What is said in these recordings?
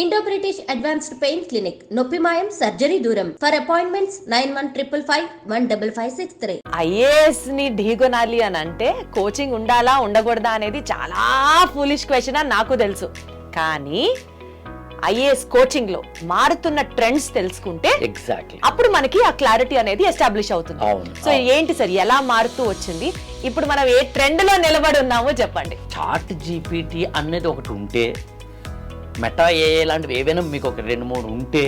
Indo British advanced pain clinic, నొప్పి మాయం, surgery దూరం. For appointments 9155515563. ఐఏఎస్ ని ఢీగొనాలి అని అంటే కోచింగ్ ఉండాలా ఉండకూడదా అనేది చాలా ఫూలిష్ క్వశ్చన్ అని నాకు తెలుసు. కానీ ఐఏఎస్ కోచింగ్ లో మారుతున్న ట్రెండ్స్ తెలుసుకుంటే ఎగ్జాక్ట్లీ అప్పుడు మనకి ఆ క్లారిటీ అనేది ఎస్టాబ్లిష్ అవుతుంది. సో ఏంటి సార్, ఎలా మారుతూ వచ్చింది, ఇప్పుడు మనం ఏ ట్రెండ్ లో నిలబడి ఉన్నామో చెప్పండి. చాట్ జీపీటీ అనేది ఒకటి ఉంటే, మెటా ఏఐ లాంటివి ఏవైనా మీకు ఒక 2-3 ఉంటే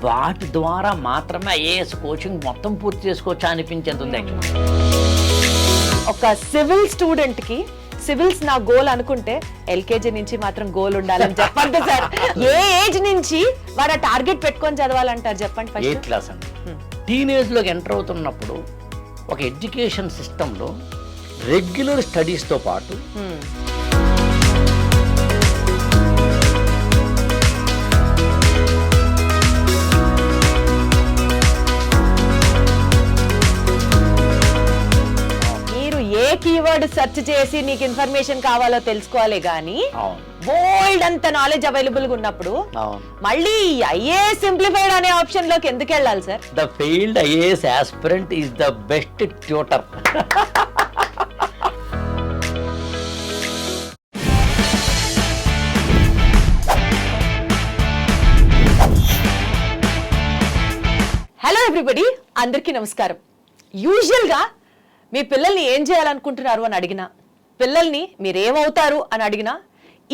వాటి ద్వారా మాత్రమే ఐఏఎస్ కోచింగ్ మొత్తం పూర్తి చేసుకోవచ్చా అనిపించేంత ఉంది. ఒక సివిల్ స్టూడెంట్ కి సివిల్స్ నా గోల్ అనుకుంటే ఎల్కేజీ నుంచి మాత్రం గోల్ ఉండాలని చెప్పండి సార్. ఏ ఏజ్ నుంచి వాడు టార్గెట్ పెట్టుకొని చదవాలంటారు చెప్పండి. 8th క్లాస్ అండి. టీనేజ్ లోకి ఎంటర్ అవుతున్నప్పుడు ఒక ఎడ్యుకేషన్ సిస్టంలో రెగ్యులర్ స్టడీస్తో పాటు కీవర్డ్ సెర్చ్ చేసి నీకు ఇన్ఫర్మేషన్ కావాలో తెలుసుకోవాలి గానీ బోల్డ్ అంత నాలెడ్జ్ అవైలబుల్ గా ఉన్నప్పుడు మళ్ళీ ఐఏఎస్ సింప్లిఫైడ్ అనే ఆప్షన్ లోకి ఎందుకు వెళ్ళాలి sir? The failed IAS aspirant is the best tutor. Hello everybody, అందరికీ నమస్కారం. యూజువల్ గా మీ పిల్లల్ని ఏం చేయాలనుకుంటున్నారు అని అడిగినా, పిల్లల్ని మీరేమవుతారు అని అడిగినా,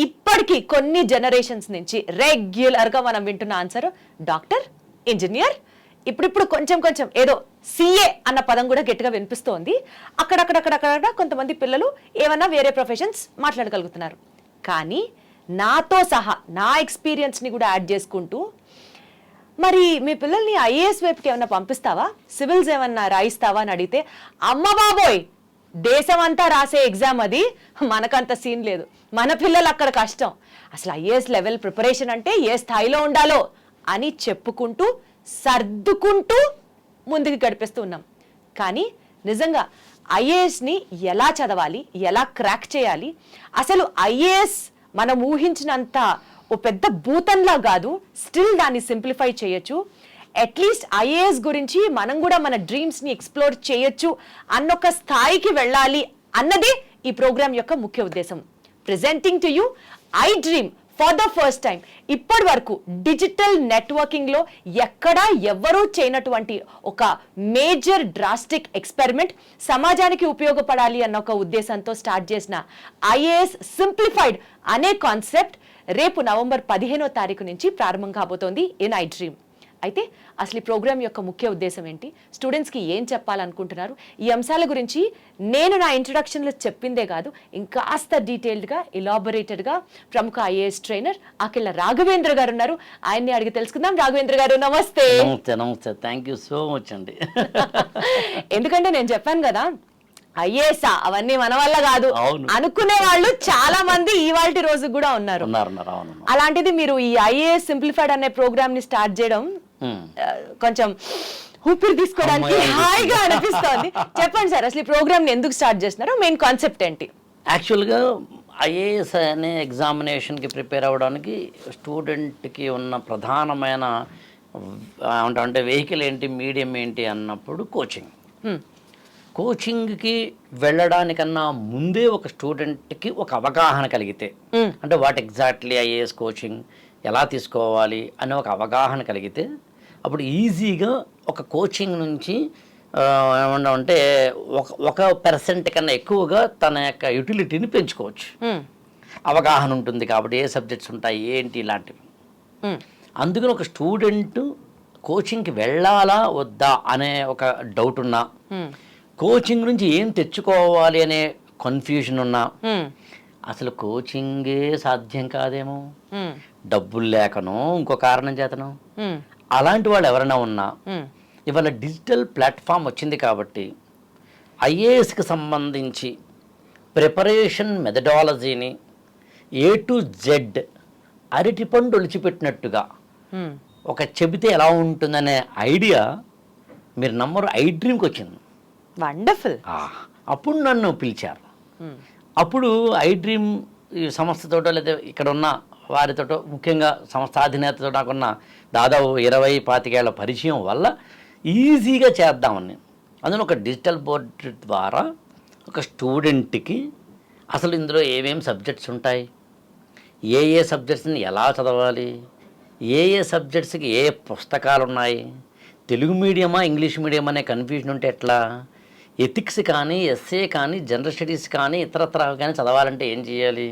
ఇప్పటికీ కొన్ని జనరేషన్స్ నుంచి రెగ్యులర్గా మనం వింటున్న ఆన్సర్ డాక్టర్, ఇంజనీర్, ఇప్పుడు కొంచెం ఏదో సిఏ అన్న పదం కూడా గట్టిగా వినిపిస్తోంది. అక్కడక్కడ కొంతమంది పిల్లలు ఏమన్నా వేరే ప్రొఫెషన్స్ మాట్లాడగలుగుతున్నారు. కానీ నాతో సహా నా ఎక్స్పీరియన్స్ని కూడా యాడ్ చేసుకుంటూ, మరి మీ పిల్లల్ని ఐఏఎస్ వైపుకి ఏమన్నా పంపిస్తావా, సివిల్స్ ఏమన్నా రాయిస్తావా అని అడిగితే, అమ్మ బాబోయ్ దేశం అంతా రాసే ఎగ్జామ్ అది, మనకంత సీన్ లేదు, మన పిల్లలు అక్కడ కష్టం, అసలు ఐఏఎస్ లెవెల్ ప్రిపరేషన్ అంటే ఏ స్థాయిలో ఉండాలో అని చెప్పుకుంటూ సర్దుకుంటూ ముందుకు గడిపేస్తూ ఉన్నాం. కానీ నిజంగా ఐఏఎస్ని ఎలా చదవాలి, ఎలా క్రాక్ చేయాలి, అసలు ఐఏఎస్ మనం ఊహించినంత ఓ పెద్ద భూతంలా కాదు, స్టిల్ దాన్ని సింప్లిఫై చేయొచ్చు, అట్లీస్ట్ ఐఏఎస్ గురించి మనం కూడా మన డ్రీమ్స్ని ఎక్స్ప్లోర్ చేయొచ్చు అన్నొక స్థాయికి వెళ్ళాలి అన్నదే ఈ ప్రోగ్రామ్ యొక్క ముఖ్య ఉద్దేశం. Presenting to you I dream for the first time. ఇప్పటి వరకు డిజిటల్ నెట్వర్కింగ్లో ఎక్కడా ఎవ్వరూ చేయనటువంటి ఒక మేజర్ డ్రాస్టిక్ ఎక్స్పెరిమెంట్, సమాజానికి ఉపయోగపడాలి అన్న ఒక ఉద్దేశంతో స్టార్ట్ చేసిన ఐఏఎస్ సింప్లిఫైడ్ అనే కాన్సెప్ట్ రేపు నవంబర్ 15వ తారీఖు నుంచి ప్రారంభం కాబోతోంది ఇన్ ఐ డ్రీమ్. అయితే అసలు ఈ ప్రోగ్రామ్ యొక్క ముఖ్య ఉద్దేశం ఏంటి, స్టూడెంట్స్కి ఏం చెప్పాలనుకుంటున్నారు, ఈ అంశాల గురించి నేను నా ఇంట్రొడక్షన్లో చెప్పిందే కాదు, ఇంకాస్త డీటెయిల్డ్గా ఎలాబొరేటెడ్గా ప్రముఖ ఐఏఎస్ ట్రైనర్ అఖిల రాఘవేంద్ర గారు ఉన్నారు. ఆయన్ని అడిగి తెలుసుకుందాం. రాఘవేంద్ర గారు నమస్తే. నమస్తే, థ్యాంక్ యూ సో మచ్ అండి. ఎందుకంటే నేను చెప్పాను కదా, ఐఏఎస్ అవన్నీ మన వల్ల కాదు అనుకునే వాళ్ళు చాలా మంది ఇవాల్టి రోజు కూడా ఉన్నారు. అలాంటిది మీరు ఈ ఐఏఎస్ సింప్లిఫైడ్ అనే ప్రోగ్రామ్ ని స్టార్ట్ చేయడం కొంచెం ఊపిరి తీసుకోవడానికి హాయిగా అనిపిస్తోంది. చెప్పండి సార్, అసలు ఈ ప్రోగ్రామ్ ని ఎందుకు స్టార్ట్ చేస్తున్నారు, మెయిన్ కాన్సెప్ట్ ఏంటి? యాక్చువల్గా ఐఏఎస్ అనే ఎగ్జామినేషన్కి ప్రిపేర్ అవ్వడానికి స్టూడెంట్కి ఉన్న ప్రధానమైన అంటే వెహికల్ ఏంటి, మీడియం ఏంటి అన్నప్పుడు కోచింగ్కి వెళ్ళడానికన్నా ముందే ఒక స్టూడెంట్కి ఒక అవగాహన కలిగితే, అంటే వాట్ ఎగ్జాక్ట్లీ ఐఏఎస్ కోచింగ్ ఎలా తీసుకోవాలి అనే ఒక అవగాహన కలిగితే, అప్పుడు ఈజీగా ఒక కోచింగ్ నుంచి ఏమన్నా అంటే 1% కన్నా ఎక్కువగా తన యొక్క యూటిలిటీని పెంచుకోవచ్చు. అవగాహన ఉంటుంది కాబట్టి ఏ సబ్జెక్ట్స్ ఉంటాయి ఏంటి ఇలాంటివి. అందుకని ఒక స్టూడెంట్ కోచింగ్కి వెళ్ళాలా వద్దా అనే ఒక డౌట్ ఉన్నా, కోచింగ్ నుంచి ఏం తెచ్చుకోవాలి అనే కన్ఫ్యూజన్ ఉన్నా, అసలు కోచింగే సాధ్యం కాదేమో, డబ్బులు లేకనో ఇంకో కారణం చేతనో, అలాంటి వాళ్ళు ఎవరైనా ఉన్నా ఇవాళ డిజిటల్ ప్లాట్ఫామ్ వచ్చింది కాబట్టి ఐఏఎస్కి సంబంధించి ప్రిపరేషన్ మెథడాలజీని A to Z అరటిపండు ఒలిచిపెట్టినట్టుగా ఒక చెబితే ఎలా ఉంటుందనే ఐడియా మీరు నమ్మరు, ఐ డ్రీమ్కి వచ్చింది. వండర్ఫుల్. అప్పుడు నన్ను పిలిచారు. అప్పుడు ఐ డ్రీమ్ ఈ సంస్థతోటో లేదా ఇక్కడ ఉన్న వారితోటో, ముఖ్యంగా సంస్థ అధినేతతో నాకున్న దాదాపు 20-25 ఏళ్ల పరిచయం వల్ల ఈజీగా చేద్దామని, అందులో ఒక డిజిటల్ బోర్డు ద్వారా ఒక స్టూడెంట్కి అసలు ఇందులో ఏమేమి సబ్జెక్ట్స్ ఉంటాయి, ఏ సబ్జెక్ట్స్ని ఎలా చదవాలి, ఏ సబ్జెక్ట్స్కి ఏ పుస్తకాలు ఉన్నాయి, తెలుగు మీడియమా ఇంగ్లీష్ మీడియం అనే కన్ఫ్యూజన్ ఉంటే ఎట్లా, ఎథిక్స్ కానీ ఎస్ఏ కానీ జనరల్ స్టడీస్ కానీ ఇతరత్ర కానీ చదవాలంటే ఏం చేయాలి,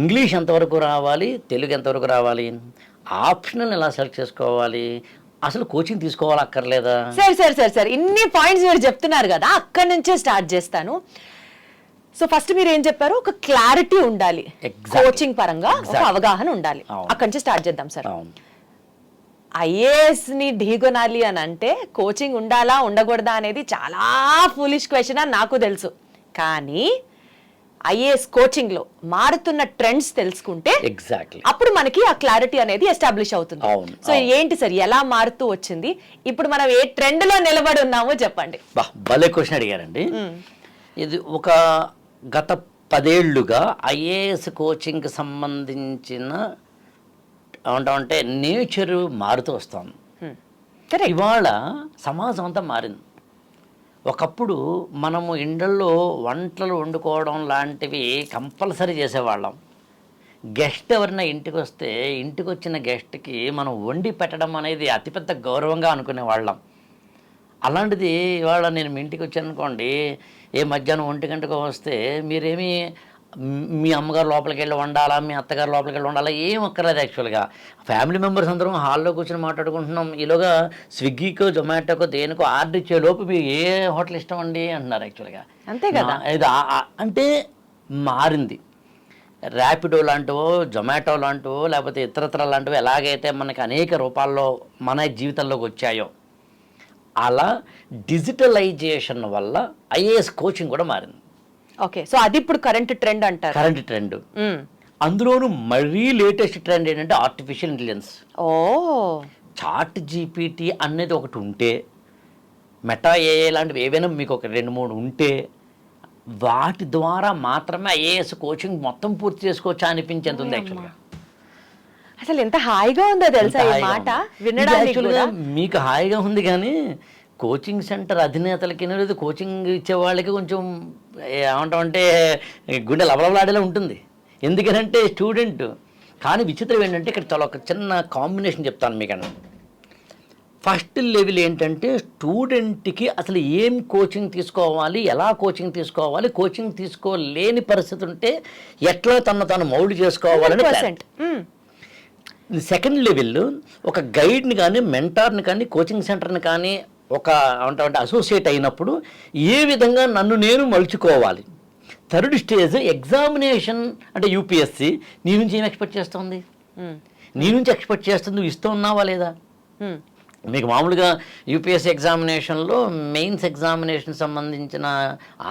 ఇంగ్లీష్ ఎంతవరకు రావాలి, తెలుగు ఎంతవరకు రావాలి, ఆప్షనల్ ఎలా సెలెక్ట్ చేసుకోవాలి, అసలు కోచింగ్ తీసుకోవాలా అక్కర్లేదా? సరే ఇన్ని పాయింట్స్ మీరు చెప్తున్నారు కదా, అక్కడి నుంచే స్టార్ట్ చేస్తాను. సో ఫస్ట్ మీరు ఏం చెప్పారు, ఒక క్లారిటీ ఉండాలి, కోచింగ్ పరంగా ఒక అవగాహన ఉండాలి, అక్కడి నుంచి స్టార్ట్ చేద్దాం సార్. ఐఏఎస్ ని ఢీగొనాలి అని అంటే కోచింగ్ ఉండాలా ఉండకూడదా అనేది చాలా ఫూలిష్ క్వశ్చన్ అని నాకు తెలుసు. కానీ ఐఏఎస్ కోచింగ్ లో మారుతున్న ట్రెండ్స్ తెలుసుకుంటే ఎగ్జాక్ట్లీ అప్పుడు మనకి ఆ క్లారిటీ అనేది ఎస్టాబ్లిష్ అవుతుంది. సో ఏంటి సార్, ఎలా మారుతూ వచ్చింది, ఇప్పుడు మనం ఏ ట్రెండ్ లో నిలబడి ఉన్నామో చెప్పండి. భలే క్వశ్చన్ అడిగారండి. ఇది ఒక గత 10 ఏళ్లుగా ఐఏఎస్ కోచింగ్కి సంబంధించిన ఏమంటామంటే నేచరు మారుతూ వస్తాం. ఇవాళ సమాజం అంతా మారింది. ఒకప్పుడు మనము ఇండ్లలో వంటలు వండుకోవడం లాంటివి కంపల్సరీ చేసేవాళ్ళం. గెస్ట్ ఎవరైనా ఇంటికి వస్తే ఇంటికి వచ్చిన గెస్ట్కి మనం వండి పెట్టడం అనేది అతిపెద్ద గౌరవంగా అనుకునేవాళ్ళం. అలాంటిది ఇవాళ నేను మీ ఇంటికి వచ్చాను అనుకోండి, ఏ మధ్యాహ్నం 1 గంటకు వస్తే మీరేమీ మీ అమ్మగారు లోపలికి వెళ్ళి వండాలా, మీ అత్తగారు లోపలికి వెళ్ళి వండాలా, ఏం అక్కర్లేదు. యాక్చువల్గా ఫ్యామిలీ మెంబర్స్ అందరం హాల్లో కూర్చొని మాట్లాడుకుంటున్నాం. ఈలోగా స్విగ్గీకో జొమాటోకో దేనికో ఆర్డర్ ఇచ్చేలోపు మీరు ఏ హోటల్ ఇష్టం అండి అంటున్నారు. యాక్చువల్గా అంతే కదా, ఇది అంటే మారింది. ర్యాపిడో లాంటివో జొమాటో లాంటివో లేకపోతే ఇతరత్ర లాంటివో ఎలాగైతే మనకి అనేక రూపాల్లో మన జీవితంలోకి వచ్చాయో, అలా డిజిటలైజేషన్ వల్ల ఐఏఎస్ కోచింగ్ కూడా మారింది. ఓకే, సో అది ఇప్పుడు కరెంట్ ట్రెండ్ అంటారు. Current trend. అందులోనూ మరీ లేటెస్ట్ ట్రెండ్ ఏంటంటే ఆర్టిఫిషియల్ ఇంటెలిజెన్స్. చాట్ జీపీటీ అనేది ఒకటి ఉంటే, మెటా ఏఐ లాంటివి ఏవైనా మీకు ఒక 2-3 ఉంటే, వాటి ద్వారా మాత్రమే ఐఏఎస్ కోచింగ్ మొత్తం పూర్తి చేసుకోవచ్చా అనిపించేంత ఉంది. యాక్చువల్గా అసలు ఎంత హాయిగా ఉందో తెలుసా ఈ మాట వినడానికి. మీకు హాయిగా ఉంది కానీ కోచింగ్ సెంటర్ అధినేతలకి లేదు, కోచింగ్ ఇచ్చే వాళ్ళకి కొంచెం ఏమంటామంటే గుండె లవలవలాడేలా ఉంటుంది. ఎందుకనంటే స్టూడెంట్. కానీ విచిత్రం ఏంటంటే ఇక్కడ చాలా ఒక చిన్న కాంబినేషన్ చెప్తాను మీకు. ఫస్ట్ లెవెల్ ఏంటంటే స్టూడెంట్కి అసలు ఏం కోచింగ్ తీసుకోవాలి, ఎలా కోచింగ్ తీసుకోవాలి, కోచింగ్ తీసుకోలేని పరిస్థితి ఉంటే ఎట్లా తను మౌల్డ్ చేసుకోవాలని. సెకండ్ లెవెల్ ఒక గైడ్ని కానీ మెంటార్ని కానీ కోచింగ్ సెంటర్ని కానీ ఒక అంటే అసోసియేట్ అయినప్పుడు ఏ విధంగా నన్ను నేను మలుచుకోవాలి. థర్డ్ స్టేజ్ ఎగ్జామినేషన్ అంటే యూపీఎస్సి నీ నుంచి ఏం ఎక్స్పెక్ట్ చేస్తుంది, నీ నుంచి ఎక్స్పెక్ట్ చేస్తుంది, నువ్వు ఇస్తూ ఉన్నావా లేదా. మీకు మామూలుగా యూపీఎస్సీ ఎగ్జామినేషన్లో మెయిన్స్ ఎగ్జామినేషన్ సంబంధించిన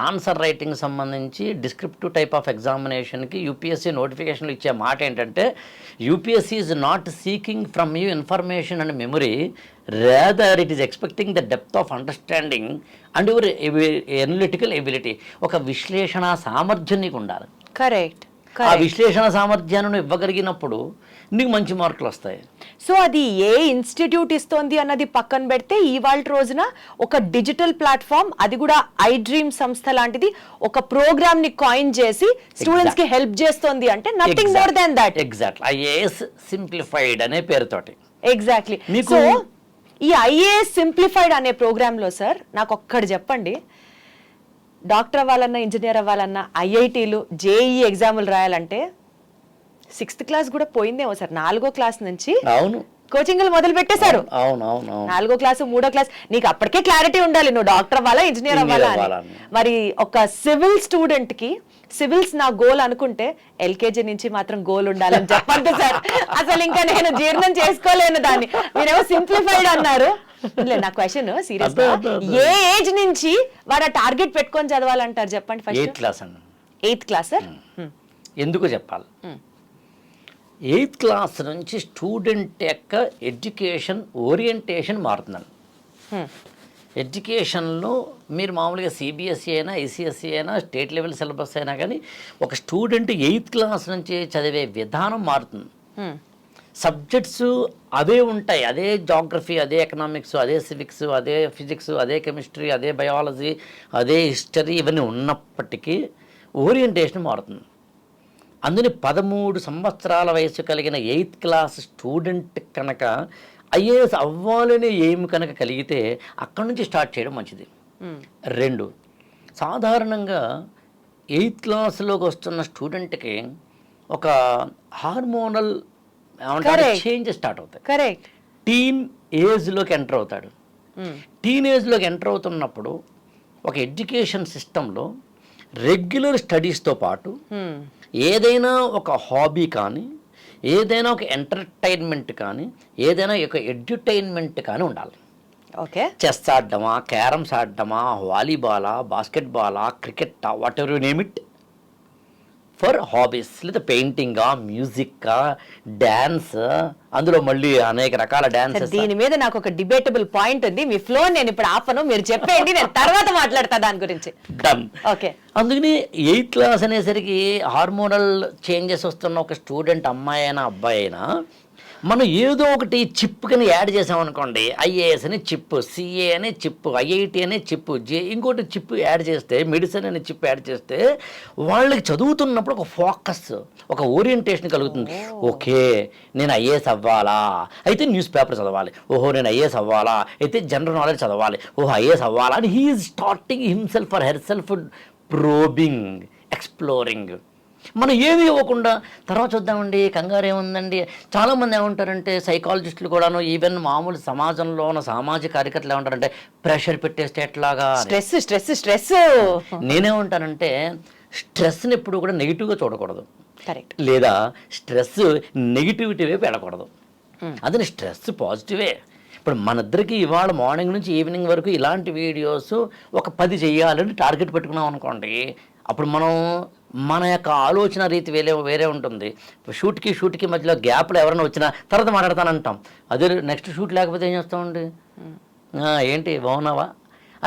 ఆన్సర్ రైటింగ్ సంబంధించి డిస్క్రిప్టివ్ టైప్ ఆఫ్ ఎగ్జామినేషన్కి యూపీఎస్సీ నోటిఫికేషన్లు ఇచ్చే మాట ఏంటంటే, UPSC is not seeking from you information and memory, rather it is expecting the depth of understanding and your analytical ability. ఒక విశ్లేషణ సామర్థ్యం నీకు ఉండాలి. కరెక్ట్. ఆ విశ్లేషణ సామర్థ్యాన్ని ఇవ్వగలిగినప్పుడు నీకు మంచి మార్కులు వస్తాయి. సో అది ఏ ఇన్స్టిట్యూట్ ఇస్తోంది అన్నది పక్కన పెడితే, ఇవాళ రోజున ఒక డిజిటల్ ప్లాట్ఫామ్, అది కూడా ఐ డ్రీమ్ సంస్థ లాంటిది, ఒక ప్రోగ్రామ్ ని కాయిన్ చేసి స్టూడెంట్స్ కి హెల్ప్ చేస్తోంది అంటే nothing more than that. Exactly, IAS simplified అనే పేరుతోటి. ఎగ్జాక్ట్లీ. సో ఈ ఐఏఎస్ సింప్లిఫైడ్ అనే ప్రోగ్రామ్ లో సార్ నాకు ఒక్కటి చెప్పండి, డాక్టర్ అవ్వాలన్నా ఇంజనీర్ అవ్వాలన్నా ఐఐటీలు జేఈఈ ఎగ్జాములు రాయాలంటే 6th క్లాస్ కూడా పోయిందేమో సార్. 4వ క్లాస్ నుంచి అవును కోచింగ్లు మొదలు పెట్టేశారు. 4వ క్లాస్ 3వ క్లాస్ నీకు అప్పటికే క్లారిటీ ఉండాలి, నువ్వు డాక్టర్ అవ్వాలా ఇంజనీర్ అవ్వాలా అని. మరి ఒక సివిల్ స్టూడెంట్ కి సివిల్స్ నా గోల్ అనుకుంటే ఎల్కేజీ నుంచి మాత్రం గోల్ ఉండాలని చెప్పండి సార్. అసలు ఇంకా నేను జీర్ణం చేసుకోలేను దాన్ని. మీరేమో సింప్లిఫైడ్ అన్నారు. నా క్వశ్చన్ సీరియస్ గా, ఏ ఏజ్ నుంచి వాడు టార్గెట్ పెట్టుకొని చదవాలంటారు చెప్పండి. ఫస్ట్ 8th క్లాస్ అండి. 8th class sir. ఎందుకు చెప్పాలి, 8th క్లాస్ నుంచి స్టూడెంట్ యొక్క ఎడ్యుకేషన్ ఓరియంటేషన్ మారుతుందండి. ఎడ్యుకేషన్లో మీరు మామూలుగా సిబిఎస్ఈ అయినా ఐసిఎస్ఈ అయినా స్టేట్ లెవెల్ సిలబస్ అయినా కానీ ఒక స్టూడెంట్ 8th క్లాస్ నుంచి చదివే విధానం మారుతుంది. సబ్జెక్ట్స్ అవే ఉంటాయి, అదే జాగ్రఫీ, అదే ఎకనామిక్స్, అదే సివిక్స్, అదే ఫిజిక్స్, అదే కెమిస్ట్రీ, అదే బయాలజీ, అదే హిస్టరీ, ఇవన్నీ ఉన్నప్పటికీ ఓరియంటేషన్ మారుతుంది. అందుని 13 సంవత్సరాల వయసు కలిగిన 8th క్లాస్ స్టూడెంట్ కనుక ఐఏఎస్ అవ్వాలనే ఎయిమ్ కనుక కలిగితే అక్కడి నుంచి స్టార్ట్ చేయడం మంచిది. 2, సాధారణంగా 8th క్లాస్లోకి వస్తున్న స్టూడెంట్కి ఒక హార్మోనల్ చేంజెస్ స్టార్ట్ అవుతాయి. కరెక్ట్. టీన్ ఏజ్లోకి ఎంటర్ అవుతాడు. టీన్ ఏజ్లోకి ఎంటర్ అవుతున్నప్పుడు ఒక ఎడ్యుకేషన్ సిస్టంలో రెగ్యులర్ స్టడీస్తో పాటు ఏదైనా ఒక హాబీ కానీ, ఏదైనా ఒక ఎంటర్టైన్మెంట్ కానీ, ఏదైనా ఒక ఎడ్యుటైన్మెంట్ కానీ ఉండాలి. ఓకే. చెస్ ఆడడమా, క్యారమ్స్ ఆడడమా, వాలీబాలా, బాస్కెట్బాలా, cricket, whatever you name it, for hobbies. లేదా పెయింటింగా, మ్యూజిక్కా, డ్యాన్స్, అందులో మళ్ళీ అనేక రకాల డ్యాన్స్. దీని మీద నాకు ఒక డిబేటబుల్ పాయింట్ ఉంది. మీ ఫ్లో నేను ఇప్పుడు ఆపను, మీరు చెప్పేయండి, నేను తర్వాత మాట్లాడతా దాని గురించి. డన్. ఓకే. అందుకని 8th క్లాస్ అనేసరికి హార్మోనల్ చేంజెస్ వస్తున్న ఒక స్టూడెంట్, అమ్మాయి అయినా అబ్బాయి అయినా, మనం ఏదో ఒకటి చిప్ కని యాడ్ చేసామనుకోండి, ఐఏఎస్ అని చిప్, సిఏ అనే చిప్, ఐఐటి అనే చిప్, ఇంకోటి చిప్ యాడ్ చేస్తే, మెడిసిన్ అనే చిప్ యాడ్ చేస్తే వాళ్ళకి చదువుతున్నప్పుడు ఒక ఫోకస్, ఒక ఓరియంటేషన్ కలుగుతుంది. ఓకే, నేను ఐఏఎస్ అవ్వాలా, అయితే న్యూస్ పేపర్ చదవాలి. ఓహో, నేను ఐఏఎస్ అవ్వాలా, అయితే జనరల్ నాలెడ్జ్ చదవాలి. ఓహో, ఐఏఎస్ అవ్వాలా అని he is starting himself or herself probing, exploring. మనం ఏమీ ఇవ్వకుండా తర్వాత చూద్దామండి, కంగారు ఏముందండి. చాలామంది ఏమంటారంటే, సైకాలజిస్టులు కూడాను, ఈవెన్ మామూలు సమాజంలో ఉన్న సామాజిక కార్యకర్తలు ఏమంటారంటే, ప్రెషర్ పెట్టేస్తే ఎట్లాగా, స్ట్రెస్ స్ట్రెస్ స్ట్రెస్. నేనేమంటానంటే, స్ట్రెస్ని ఎప్పుడు కూడా నెగిటివ్గా చూడకూడదు. కరెక్ట్. లేదా స్ట్రెస్ నెగిటివిటీ వైపు వెళ్ళకూడదు. అదే స్ట్రెస్ పాజిటివే. ఇప్పుడు మన ఇద్దరికి ఇవాళ మార్నింగ్ నుంచి ఈవినింగ్ వరకు ఇలాంటి వీడియోస్ ఒక 10 చేయాలని టార్గెట్ పెట్టుకున్నాం అనుకోండి, అప్పుడు మనం మన యొక్క ఆలోచన రీతి వేరే ఉంటుంది. షూట్కి మధ్యలో గ్యాప్లో ఎవరైనా వచ్చినా తర్వాత మాట్లాడతానంటాం. అదే నెక్స్ట్ షూట్ లేకపోతే ఏం చేస్తామండి, ఏంటి బాగున్నావా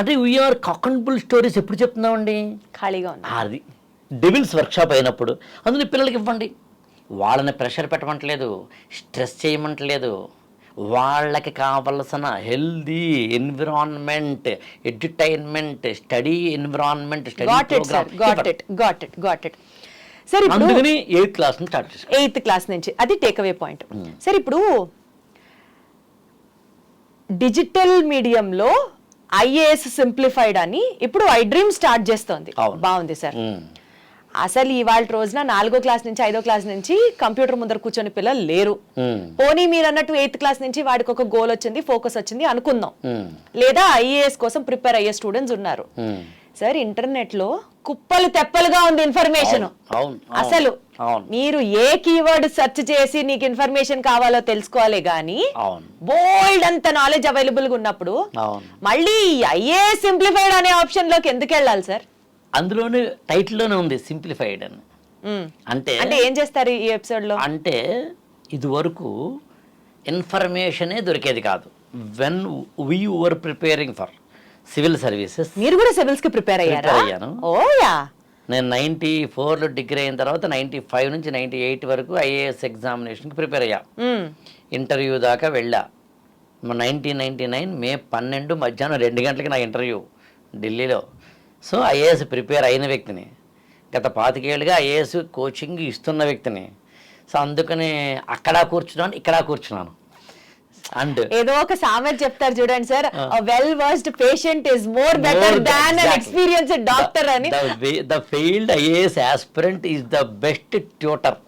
అంటే we are cock and bull stories ఎప్పుడు చెప్తున్నామండి, ఖాళీగా ఉంది. అది డెవిల్స్ వర్క్షాప్ అయినప్పుడు. అందులో పిల్లలకి ఇవ్వండి, వాళ్ళని ప్రెషర్ పెట్టమంటలేదు, స్ట్రెస్ చేయమంటలేదు. వాళ్ళకి కావలసిన healthy environment, entertainment, study environment, సరే, అందుకని 8th క్లాస్ నుంచి స్టార్ట్ చేశారు. 8th క్లాస్ నుంచి అది టేక్ అవే పాయింట్. సరే, ఇప్పుడు డిజిటల్ మీడియంలో ఐఏఎస్ సింప్లిఫైడ్ అని ఇప్పుడు ఐ డ్రీమ్ స్టార్ట్ చేస్తోంది. బాగుంది సార్. అసలు ఇవాళ రోజున 4వ క్లాస్ నుంచి 5వ క్లాస్ నుంచి కంప్యూటర్ ముందర కూర్చొని పిల్లలు లేరు. పోనీ మీరు అన్నట్టు 8th క్లాస్ నుంచి వాడికి ఒక గోల్ వచ్చింది, ఫోకస్ వచ్చింది అనుకుందాం. లేదా ఐఏఎస్ కోసం ప్రిపేర్ అయ్యే స్టూడెంట్స్ ఉన్నారు. సార్, ఇంటర్నెట్ లో కుప్పలు తెప్పలుగా ఉంది ఇన్ఫర్మేషన్. అసలు మీరు ఏ కీవర్డ్ సెర్చ్ చేసి నీకు ఇన్ఫర్మేషన్ కావాలో తెలుసుకోవాలి గానీ, బోల్డ్ అంత నాలెడ్జ్ అవైలబుల్ గా ఉన్నప్పుడు మళ్ళీ ఐఏఎస్ సింప్లిఫైడ్ అనే ఆప్షన్ లోకి ఎందుకు వెళ్ళాలి సార్? అందులోనే టైటిల్లోనే ఉంది సింప్లిఫైడ్ అని. అంటే ఏం చేస్తారు ఈ ఎపిసోడ్ లో అంటే, ఇది వరకు ఇన్ఫర్మేషనే దొరికేది కాదు. When we were preparing for civil services. మీరు కూడా సివిల్స్ కి ప్రిపేర్ అయ్యాను. నేను 94లో డిగ్రీ అయిన తర్వాత 95 నుంచి 98 వరకు ఐఏఎస్ ఎగ్జామినేషన్కి ప్రిపేర్ అయ్యా. ఇంటర్వ్యూ దాకా వెళ్ళా. 1999 మే 12 మధ్యాహ్నం 2 గంటలకి నా ఇంటర్వ్యూ ఢిల్లీలో. సో ఐఏఎస్ ప్రిపేర్ అయిన వ్యక్తిని, గత 25 ఏళ్ళుగా ఐఏఎస్ కోచింగ్ ఇస్తున్న వ్యక్తిని. సో అందుకని అక్కడ కూర్చున్నాను, ఇక్కడ కూర్చున్నాను. అండ్ ఏదో ఒక సామెత చెప్తారు చూడండి sir, well versed patient is more better than an experienced doctor అని. The failed IAS aspirant is the best tutor.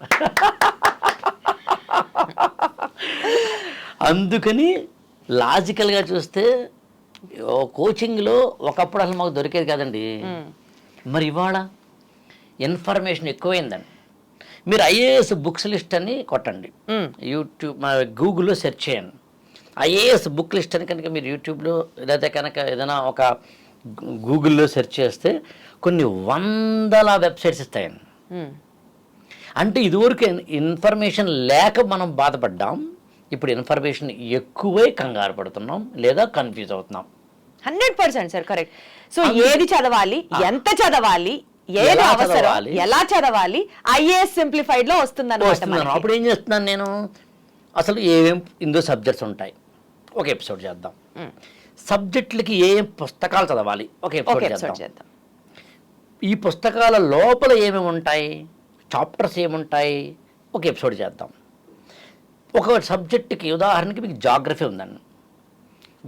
అందుకని లాజికల్గా చూస్తే కోచింగ్లో ఒకప్పుడు అసలు మాకు దొరికేది కాదండి. మరి ఇవాళ ఇన్ఫర్మేషన్ ఎక్కువైందండి. మీరు ఐఏఎస్ బుక్స్ లిస్ట్ అని కొట్టండి, యూట్యూబ్ గూగుల్లో సెర్చ్ చేయండి. ఐఏఎస్ బుక్ లిస్ట్ అని కనుక మీరు యూట్యూబ్లో లేదా కనుక ఏదైనా ఒక గూగుల్లో సెర్చ్ చేస్తే కొన్ని 100 వెబ్సైట్స్ ఇస్తాయండి. అంటే ఇదివరకు ఇన్ఫర్మేషన్ లేక మనం బాధపడ్డాం, ఇప్పుడు ఇన్ఫర్మేషన్ ఎక్కువై కంగారు పడుతున్నాం లేదా కన్ఫ్యూజ్ అవుతున్నాం. 100% సార్, కరెక్ట్. సో ఏది చదవాలి, ఎంత చదవాలి, ఏది అవసరం, ఎలా చదవాలి, ఐఏఎస్ సింప్లిఫైడ్ లో వస్తుంది. అప్పుడు ఏం చేస్తున్నాను నేను, అసలు ఏమేం ఇందులో సబ్జెక్ట్స్ ఉంటాయి ఒక ఎపిసోడ్ చేద్దాం. సబ్జెక్టులకి ఏం పుస్తకాలు చదవాలి ఒక ఎపిసోడ్ చేద్దాం. ఈ పుస్తకాల లోపల ఏమేమి ఉంటాయి, చాప్టర్స్ ఏముంటాయి ఒక ఎపిసోడ్ చేద్దాం. ఒక సబ్జెక్టుకి ఉదాహరణకి మీకు జాగ్రఫీ ఉందండి,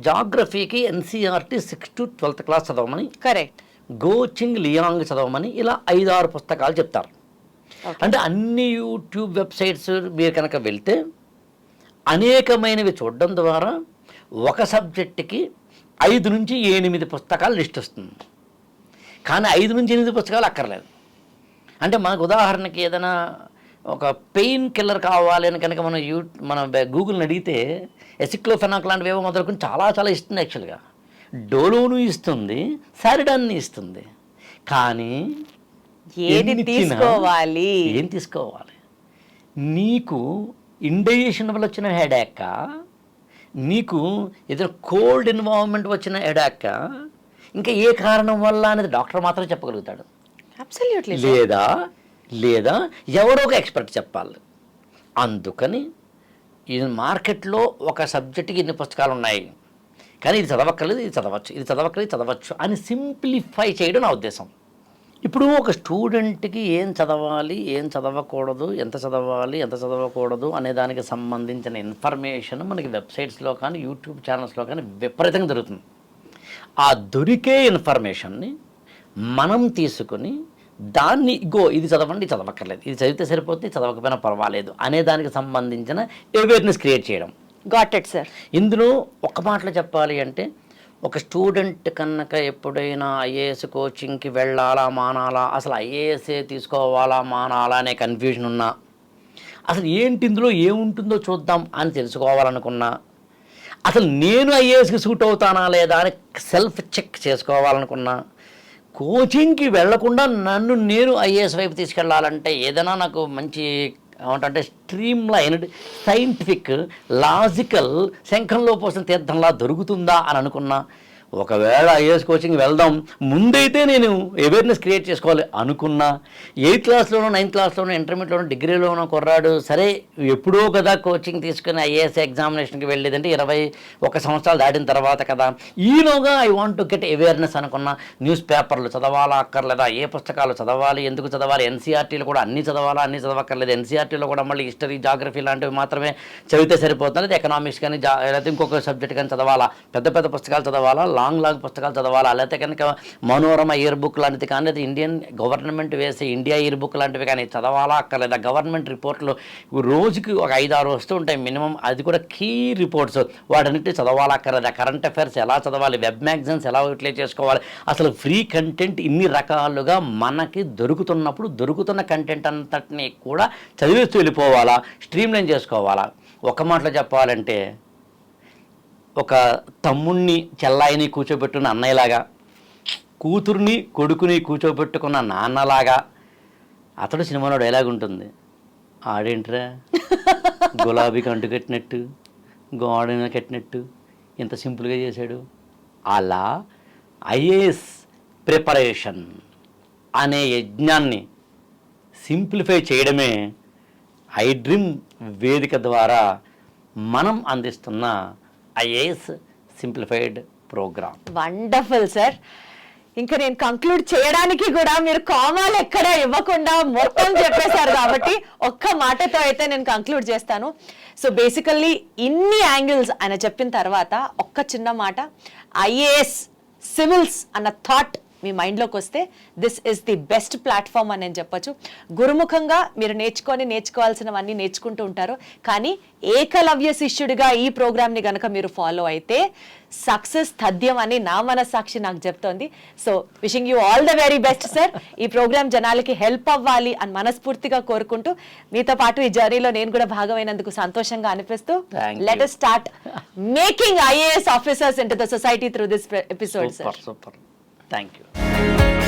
జాగ్రఫీకి NCERT 6th to 12th class చదవమని, కరెక్ట్, గోచింగ్ లియాంగ్ చదవమని ఇలా 5-6 పుస్తకాలు చెప్తారు. అంటే అన్ని యూట్యూబ్ వెబ్సైట్స్ మీరు కనుక వెళ్తే అనేకమైనవి చూడడం ద్వారా ఒక సబ్జెక్టుకి 5 నుంచి 8 పుస్తకాలు లిస్ట్ వస్తుంది. కానీ 5 నుంచి 8 పుస్తకాలు అక్కర్లేదు. అంటే మనకు ఉదాహరణకి ఏదైనా ఒక పెయిన్ కిల్లర్ కావాలి అని కనుక మనం గూగుల్ని అడిగితే ఎసిక్లోఫెనాక్ లాంటివి ఏవో మొదలుకొని చాలా చాలా ఇస్తుంది. యాక్చువల్గా డోలోను ఇస్తుంది, సారిడాన్ని ఇస్తుంది. కానీ ఏం తీసుకోవాలి, నీకు ఇండైజెషన్ వల్ల వచ్చిన హెడేక్, నీకు ఏదైనా కోల్డ్ ఎన్వైరన్మెంట్ వచ్చిన హెడేక్, ఇంకా ఏ కారణం వల్ల అనేది డాక్టర్ మాత్రం చెప్పగలుగుతాడు. లేదా ఎవరో ఒక ఎక్స్పర్ట్ చెప్పాలి. అందుకని ఈ మార్కెట్లో ఒక సబ్జెక్ట్కి ఇన్ని పుస్తకాలు ఉన్నాయి, కానీ ఇది చదవక్కర్లేదు, ఇది చదవచ్చు, ఇది చదవక్కర్లేదు, చదవచ్చు అని సింప్లిఫై చేయడం నా ఉద్దేశం. ఇప్పుడు ఒక స్టూడెంట్కి ఏం చదవాలి, ఏం చదవకూడదు, ఎంత చదవాలి, ఎంత చదవకూడదు అనే దానికి సంబంధించిన ఇన్ఫర్మేషన్ మనకి వెబ్సైట్స్లో కానీ యూట్యూబ్ ఛానల్స్లో కానీ విపరీతంగా దొరుకుతుంది. ఆ దొరికే ఇన్ఫర్మేషన్ని మనం తీసుకుని దాన్ని ఇది చదవండి, ఇది చదవక్కర్లేదు, ఇది చదివితే సరిపోతుంది, చదవకపోయినా పర్వాలేదు అనే దానికి సంబంధించిన అవేర్నెస్ క్రియేట్ చేయడం. Got it sir. ఇందులో ఒక్క మాటలో చెప్పాలి అంటే ఒక స్టూడెంట్ కనుక ఎప్పుడైనా ఐఏఎస్ కోచింగ్కి వెళ్ళాలా మానాలా, అసలు ఐఏఎస్ఏ తీసుకోవాలా మానాలా అనే కన్ఫ్యూజన్ ఉన్నా, అసలు ఏంటి ఇందులో ఏముంటుందో చూద్దాం అని తెలుసుకోవాలనుకున్నా, అసలు నేను ఐఏఎస్కి సూట్ అవుతానా లేదా అని సెల్ఫ్ చెక్ చేసుకోవాలనుకున్నా, కోచింగ్కి వెళ్లకుండా నన్ను నేను ఐఏఎస్ వైపు తీసుకెళ్లాలంటే ఏదైనా నాకు మంచి ఏమంటే స్ట్రీమ్ లైన్డ్ సైంటిఫిక్ లాజికల్ శంఖంలో పోసిన తీర్థంలా దొరుకుతుందా అని అనుకున్నా, ఒకవేళ ఐఏఎస్ కోచింగ్ వెళ్దాం ముందైతే నేను అవేర్నెస్ క్రియేట్ చేసుకోవాలి అనుకున్నా, 8th క్లాస్లోనో 9th క్లాస్లోనో ఇంటర్మీడియట్లోనో డిగ్రీలోనో కుర్రాడు సరే ఎప్పుడో కదా కోచింగ్ తీసుకుని ఐఏఎస్ ఎగ్జామినేషన్కి వెళ్ళేదంటే 21 సంవత్సరాలు దాటిన తర్వాత కదా, ఈలోగా I want to get awareness అనుకున్నా, న్యూస్ పేపర్లు చదవాలా అక్కర్లేదా, ఏ పుస్తకాలు చదవాలి, ఎందుకు చదవాలి, ఎన్సీఆర్టీలు కూడా అన్నీ చదవాలా, అన్నీ చదవక్కర్లేదు, ఎన్సీఆర్టీలో కూడా మళ్ళీ హిస్టరీ జాగ్రఫీ లాంటివి మాత్రమే చదివితే సరిపోతుంది, లేదా ఎకనామిక్స్ కానీ లేదా ఇంకొక సబ్జెక్ట్ కానీ చదవాలా, పెద్ద పెద్ద పుస్తకాలు చదవాలా, లాంగ్ పుస్తకాలు చదవాలి, లేకపోతే కనుక మనోరమ ఇయర్ బుక్ లాంటిది కానీ, లేదా ఇండియన్ గవర్నమెంట్ వేసే ఇండియా ఇయర్ బుక్ లాంటివి కానీ చదవాలా అక్కర్లేదా, గవర్నమెంట్ రిపోర్ట్లు రోజుకి ఒక 5-6 వస్తూ ఉంటాయి మినిమం, అది కూడా కీ రిపోర్ట్స్, వాటన్నిటి చదవాలా అక్కర్లేదా, కరెంట్ అఫైర్స్ ఎలా చదవాలి, వెబ్ మ్యాగజైన్స్ ఎలా యూటిలైజ్ చేసుకోవాలి, అసలు ఫ్రీ కంటెంట్ ఇన్ని రకాలుగా మనకి దొరుకుతున్నప్పుడు దొరుకుతున్న కంటెంట్ అంతటినీ కూడా చదివేస్తూ వెళ్ళిపోవాలా, స్ట్రీమ్ లైన్ చేసుకోవాలా. ఒక మాటలో చెప్పాలంటే ఒక తమ్ముణ్ణి చెల్లాయిని కూర్చోబెట్టుకున్న అన్నయ్యలాగా, కూతుర్ని కొడుకుని కూర్చోబెట్టుకున్న నాన్నలాగా, అతడు సినిమాలో డైలాగ్ ఉంటుంది, ఆడేంట్రా గులాబీకి అంటు కట్టినట్టు గోడన కట్టినట్టు ఎంత సింపుల్గా చేశాడు. అలా ఐఏఎస్ ప్రిపరేషన్ అనే యజ్ఞాన్ని సింప్లిఫై చేయడమే ఐ డ్రీమ్ వేదిక ద్వారా మనం అందిస్తున్న IAS simplified programme. Wonderful sir. ఇంకా నేను కంక్లూడ్ చేయడానికి కూడా మీరు కామాలు ఎక్కడ ఇవ్వకుండా మొత్తం చెప్పేశారు కాబట్టి ఒక్క మాటతో అయితే నేను కంక్లూడ్ చేస్తాను. సో బేసికల్లీ ఇన్ని యాంగిల్స్ ఆయన చెప్పిన తర్వాత ఒక్క చిన్న మాట, ఐఏఎస్ సివిల్స్ అన్న థాట్ మీ మైండ్లోకి వస్తే this is the best platform అని నేను చెప్పొచ్చు. గురుముఖంగా మీరు నేర్చుకోవాల్సినవన్నీ నేర్చుకుంటూ ఉంటారు, కానీ ఏకలవ్య శిష్యుడిగా ఈ ప్రోగ్రామ్ని కనుక మీరు ఫాలో అయితే సక్సెస్ తథ్యం అని నా మనస్సాక్షి నాకు చెప్తోంది. So wishing you all the very best sir. ఈ ప్రోగ్రామ్ జనాలకి హెల్ప్ అవ్వాలి అని మనస్ఫూర్తిగా కోరుకుంటూ, మీతో పాటు ఈ జర్నీలో నేను కూడా భాగమైనందుకు సంతోషంగా అనిపిస్తూ, let us start making IAS officers into the society through this episode sir. Thank you.